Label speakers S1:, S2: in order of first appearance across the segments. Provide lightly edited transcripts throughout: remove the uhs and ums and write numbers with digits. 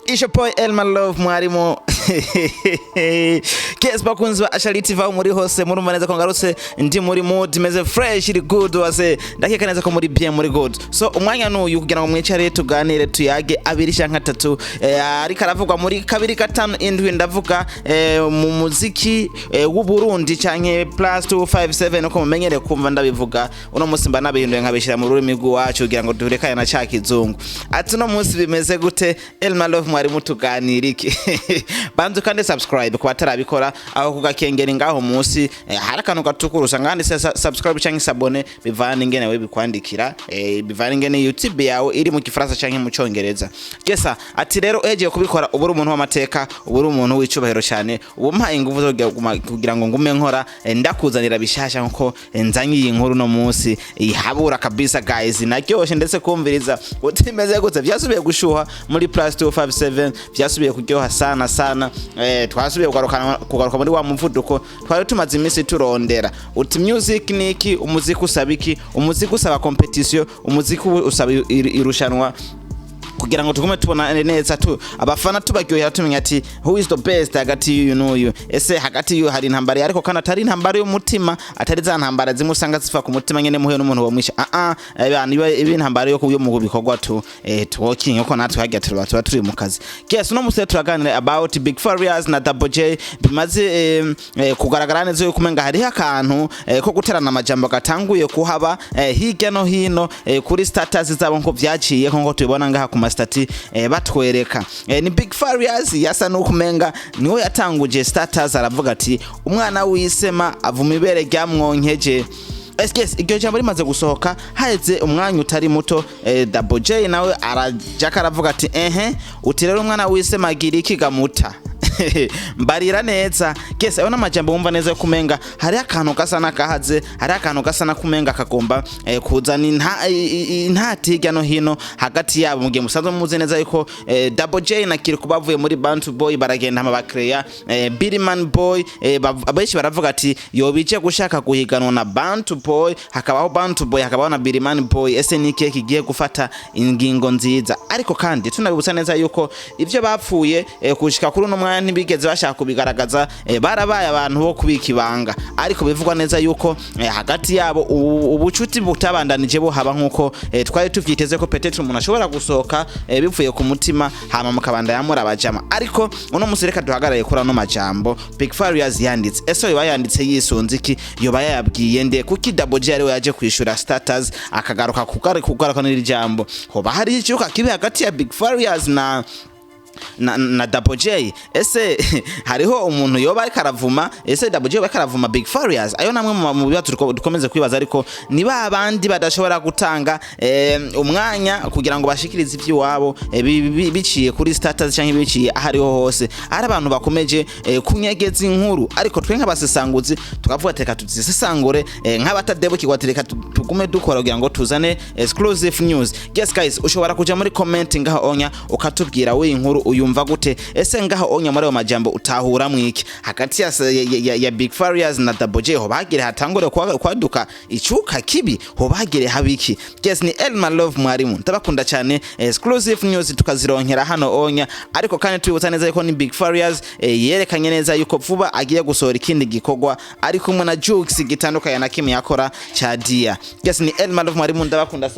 S1: It's your boy Elman Love Mwarimu. Kes bakunzi ba Ashali TV muri hose murumva neza ko ngarutse ndi muri mood meze fresh iri good wase ndakeka neza ko muri bien muri good. So umwanya n'uyu kugira ngo mwicare tuganire tuyage abiri shanka 3 ariko aravugwa muri 2-5 ndavuga mu muziki w'u Burundi canke +257 uko mumenyere kumva ndabivuga uno munsi mba nabihinduye nkabishira mu rurimi rwacu kugira ngo durekane na ca kizungu. Ati no munsi bimeze gute Elman Love Mwarimu tuganira iki? Bantu kandi subscribe kwa tarabikora aho kugakengera ngaho munsi hari akantu gatukurusa ngandi subscribe canke sabone bivana ingene we bikwandikira bivana ingene YouTube yawe iri mu Kifaransa canke mu Congereza. Gesa ati rero eje kubikora uburi umuntu w'amateka uburi umuntu w'icubahiro cyane ubumpa ingufu zo kugira ngo ngume nkora ndakuzanira bishasha nko nzanye iyi nkuru no munsi ihabura kabisa guys naryoshe ndetse kumviriza utimeze gute vyasubiye gushuha muri +257 vyasubiye kuryoha sana twasubiye kugaruka muri wa muvuduko twari tumaze iminsi turondera uti music niki umuziki usabiki umuziki usaba competition umuziki usaba irushanwa kugira ngo tugume tubona neza abafana tubagyohera tumenya ati who is the best hagati you know you ese hagati you hari intambara ariko kana atari intambara y'umutima atari za ntambara zimusanga zifa ku mutima nyene muhe n'umuntu wamwisha ibi intambara yo kuyo mu bikorwa talking uko natwe hajya tuba turi mu kazi. Yes no musete turaganira about Big Farious na Double J bimaze kugaragara neza yo kumenga hari akantu ko guterana amajambo gatanguye kuhaba hirya no hino kuri status zabo nko vyaciye nko tubibona ngaha ku stati batwereka ni Big Farious yasa no kumenga niwe yatanguje status aravuga ati umwana w'isema avuma ibere ryamwonkeje. Yes iryo jambo rimaze gusohoka haheze umwanya utari muto Double J nawe araja karavuga ati uti rero umwana w'isema agira iki gamuta mbarira neza. Yes abona amajambo wumva neza kumenga hari akantu gasa nakahaze hari akantu gasa nakumenga kagomba kuzana intati hirya no hino hagati yabo mugihe musanzwe muze neza yuko Double J na Kiriku bavuye muri Bantu Boy baragenda amabakreya Billman Boy abenshi baravuga ati yobije gushaka guhiganwa na Bantu Boy hakabaho Bantu Boy hakabaho na Billman Boy ese nike kigiye gufata ingingo nziza ariko kandi tunabibutsa neza yuko ivyo bapfuye kushika kuri no mwanya ntibigeze bashaka kubigaragaza barabaye abantu bo kubika ibanga ariko bivugwa neza yuko hagati yabo ubucuti butabandanije bo haba nkuko twari tuvyiteze ko petetre umuntu ashobora gusohoka bivuye ku mutima hama mukabanda yamura abajama ariko uno musireka duhagarare kuri no majambo Big Farious yanditse eso yoba yanditse yisunze iki yoba yabwiye nde kuki Double J ari we yaje kwishura status akagaruka kugaruka n'iri jambo hoba hari icyuka kibe hagati ya Big Farious na Double J ese hariho umuntu yoba ari karavuma ese Double J yoba karavuma Big Farious ayo namwe mu bibazo dukomeze kwibaza ariko niba abandi badashobora gutanga umwanya kugira ngo bashikirize ivyo wabo biciye kuri status canke biciye ahariho hose ari abantu bakomeje kunyegeza inkuru ariko twe nk'abasesanguzi tukavuga teka tuzisesangure nk'abatadebukirwa tereka tugume dukora kugira ngo tuzane exclusive news. Yes guys ushobora kuja muri comment ngaho onya ukatubwira we inkuru uyumva gute ese ngaho onya muri majambo utahura mwiki hagati ya Big Farious na Double J ho bagire hatangure kwaduka icuka kibi ho bagire habiki. Yes ni Elman Love Mwarimu ndabakunda cyane exclusive news tukazironkera hano onya ariko kandi twibutsa neza yuko ni Big Farious yerekanye neza yuko vuba agiye gusohora ikindi gikogwa ariko umwe na Jux gitandukanye na kimwe yakora cha Dia. Yes ni Elman Love Mwarimu ndabakunda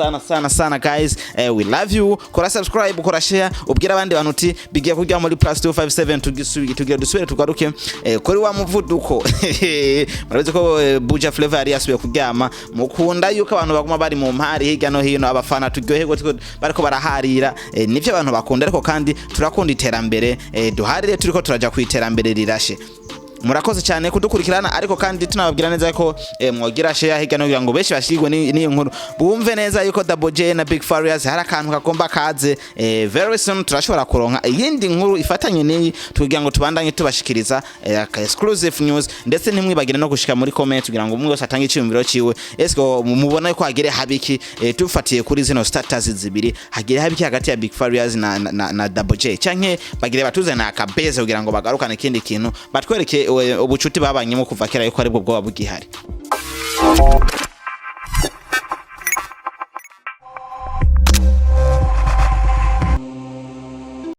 S1: sana guys we love you kora subscribe kora share ubwira abandi bantu uti bigiye kujya muri +257 tugira dusubire tugaruke kuri wa muvuduko murabize ko Buja Flavor ari yasubiye kuryama mukunda yuko abantu baguma bari mu mpari hirya no hino abafana turyoherwa bariko baraharira nivyo abantu bakunda ariko kandi turakunda iterambere duharire turiko turaja ku iterambere rirashe. Murakoze cyane kudukurikirana ariko kandi tunababwira neza ko mwogira share hirya no ngo beshi bashigwe ni nkuru bumve neza yuko Double J na Big Farious hari akantu kagomba kaze very soon turashobora kuronka iyindi nkuru ifatanye ni tugira ngo tubandanye tubashikiriza exclusive news ndetse nimwibagire no gushika muri comment kugira ngo umwe wese atange icyumviro ciwe esko mubona yuko hagire habiki tufatiye kuri zino status zibiri hagire habiki hagati ya Big Farious na Double J canke bagire batuze na akabeze kugira ngo bagarukane ikindi kintu batwereke ubucuti babanyemo kuva kera yuko aribwo bwoba bugihari.